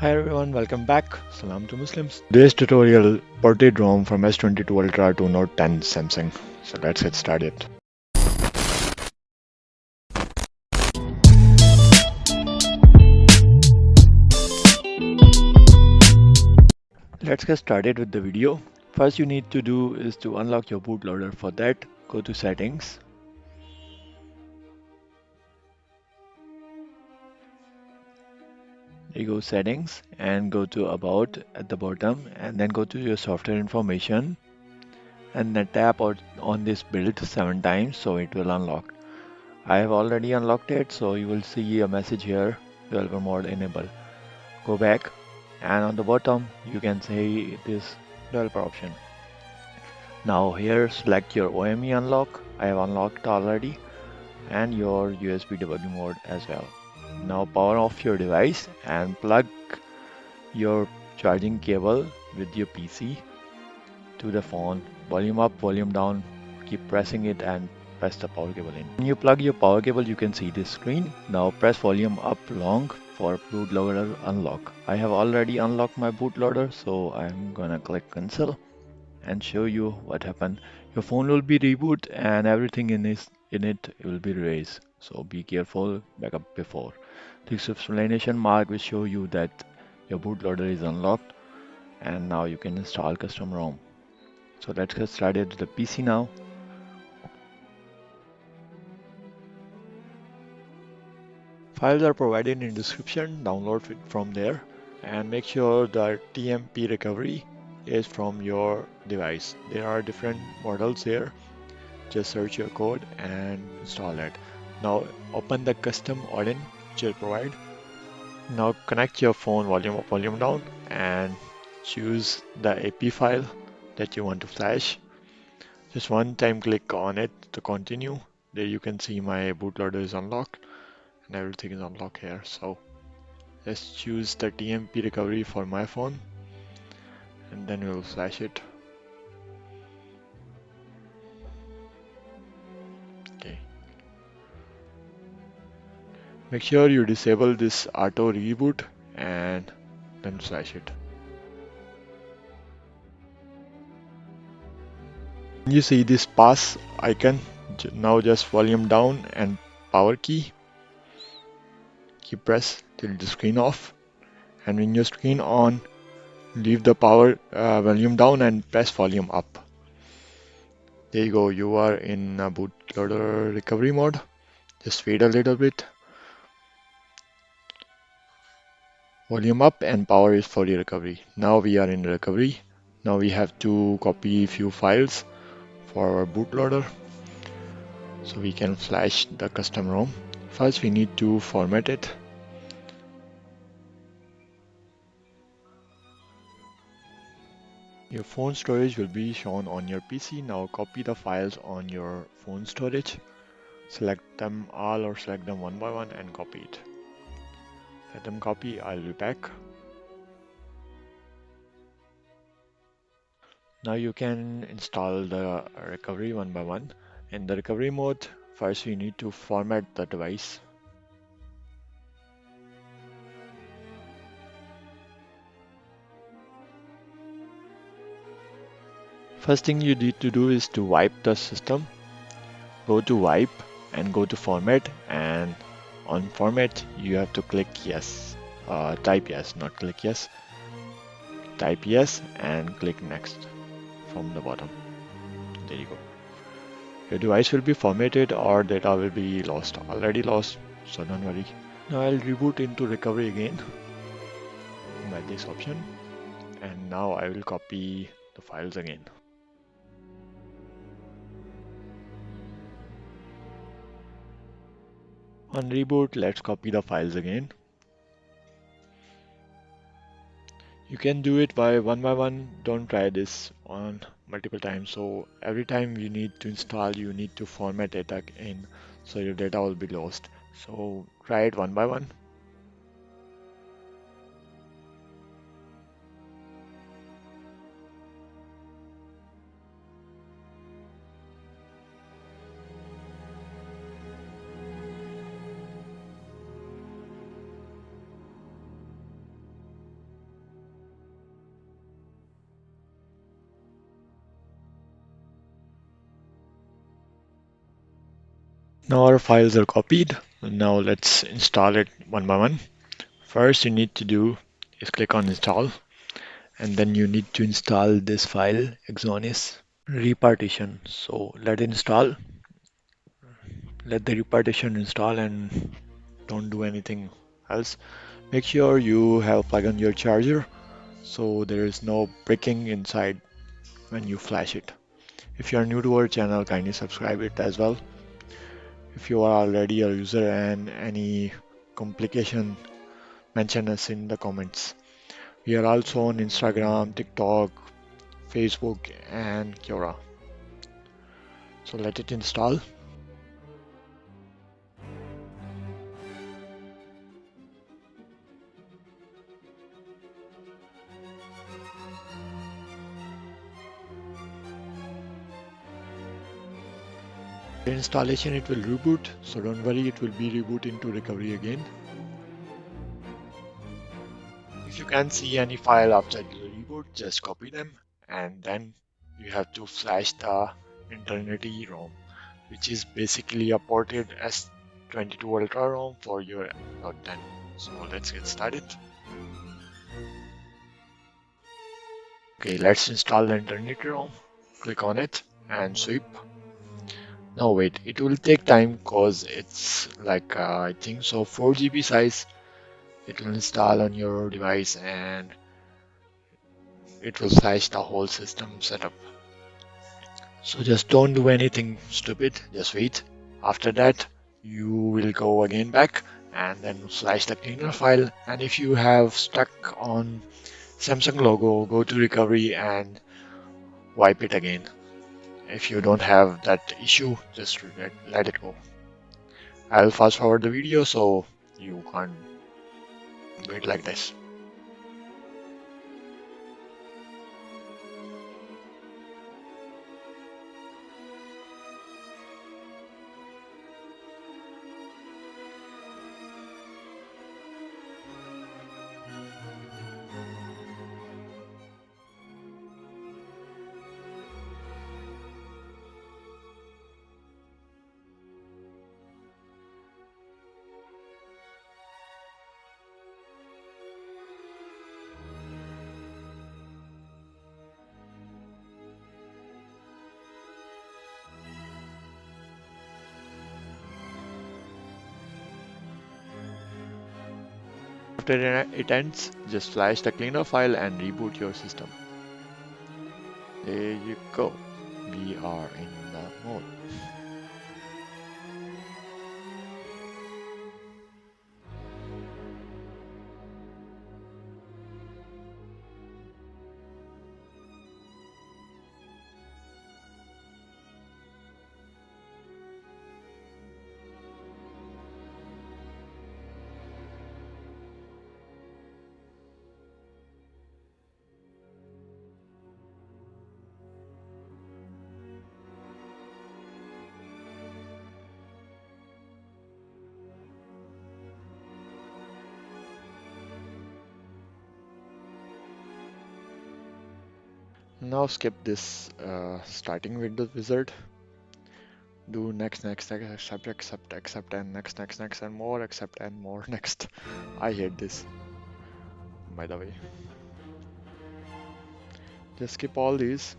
Hi everyone, welcome back. Salam to Muslims. Today's tutorial ported ROM from S22 Ultra to Note 10 Samsung. So let's get started. Let's get started with the video. First you need to do is to unlock your bootloader. For that, go to settings. You go settings and go to about at the bottom and then go to your software information and then tap on this build 7 times so it will unlock. I have already unlocked it, so you will see a message here, developer mode enable. Go back and on the bottom you can say this developer option. Now here select your OME unlock, I have unlocked already, and your USB debug mode as well. Now power off your device and plug your charging cable with your PC to the phone. Volume up, volume down, keep pressing it and press the power cable in. When you plug your power cable, you can see this screen. Now press volume up long for bootloader unlock. I have already unlocked my bootloader, so I'm gonna click cancel and show you what happened. Your phone will be reboot and everything in it will be erased. So be careful, backup before. This explanation mark will show you that your bootloader is unlocked and now you can install custom ROM. So let's get started with the PC now. Files are provided in description, download it from there and make sure the TMP recovery is from your device. There are different models here. Just search your code and install it. Now open the custom Odin which will provide. Now connect your phone volume up, volume down and choose the AP file that you want to flash. Just one time click on it to continue. There you can see my bootloader is unlocked and everything is unlocked here. So let's choose the TMP recovery for my phone and then we'll flash it. Okay. Make sure you disable this auto reboot and then flash it. You see this pass icon, now just volume down and power key. Keep press till the screen off, and when your screen on, leave the power volume down and press volume up. There you go, you are in bootloader recovery mode. Just wait a little bit. Volume up and power is for the recovery. Now we are in recovery. Now we have to copy few files for our bootloader so we can flash the custom ROM. First we need to format it. Your phone storage will be shown on your PC. Now copy the files on your phone storage. Select them all or select them one by one and copy it. Let them copy, I'll be back. Now you can install the recovery one by one. In the recovery mode, first we need to format the device. First thing you need to do is to wipe the system. Go to wipe and go to format, and on format you have to click yes. Type yes, not click yes. Type yes and click next from the bottom. There you go. Your device will be formatted or data will be lost. Already lost, so don't worry. Now I'll reboot into recovery again by this option, and now I will copy the files again. On reboot, let's copy the files again. You can do it by one, don't try this on multiple times. So every time you need to install, you need to format it again, so your data will be lost. So try it one by one. Now our files are copied. Now let's install it one by one. First you need to do is click on install, and then you need to install this file Exonis repartition. So let the repartition install and don't do anything else. Make sure you have plugged in your charger so there is no breaking inside when you flash it. If you are new to our channel, kindly subscribe it as well. If you are already a user and any complication, mention us in the comments. We are also on Instagram, TikTok, Facebook, and Quora. So let it install. The installation it will reboot, so don't worry, it will be reboot into recovery again. If you can see any file after the reboot, just copy them and then you have to flash the Eternity ROM, which is basically a ported S22 Ultra ROM for your Note 10. So let's get started. Okay, let's install the Eternity ROM. Click on it and sweep. No, wait, it will take time because it's like I think so 4 GB size. It will install on your device and it will flash the whole system setup. So just don't do anything stupid, just wait. After that, you will go again back and then flash the cleaner file. And if you have stuck on Samsung logo, go to recovery and wipe it again. If you don't have that issue, just let it go. I'll fast forward the video so you can't do it like this. After it ends, just flash the cleaner file and reboot your system. There you go. We are in the mode. Now skip this starting Windows wizard. Do next, next, accept, accept, accept, and next, next, next, and more, accept, and more, next. I hate this, by the way. Just skip all these,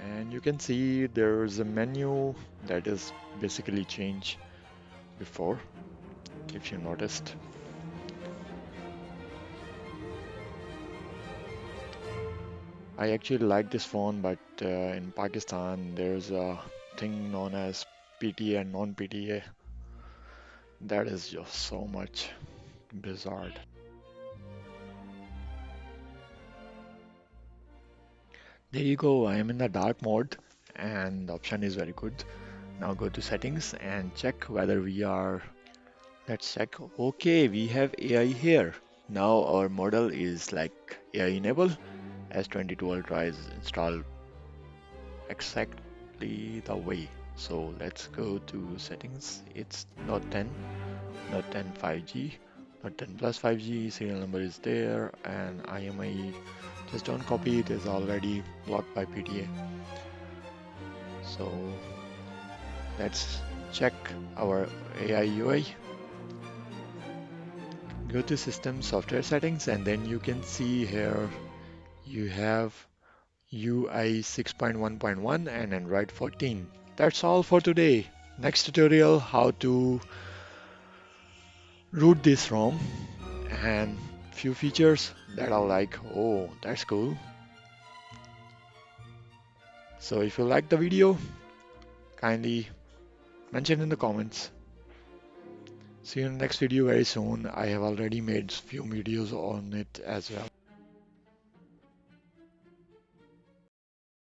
and you can see there's a menu that is basically changed before, if you noticed. I actually like this phone, but in Pakistan there's a thing known as PTA and non-PTA. That is just so much bizarre. There you go, I am in the dark mode and the option is very good. Now go to settings and check whether we are. Let's check. Okay, we have AI here. Now our model is like AI enabled. S22 Ultra is installed exactly the way. So let's go to settings. It's Note 10, Note 10 5G, Note 10 plus 5G, serial number is there, and IMEI. Just don't copy it, is already blocked by PTA. So let's check our AI UI. Go to System Software Settings, and then you can see here you have UI 6.1.1 and Android 14. That's all for today. Next tutorial, how to root this ROM and few features that are like, oh, that's cool. So if you like the video, kindly mention in the comments. See you in the next video very soon. I have already made few videos on it as well.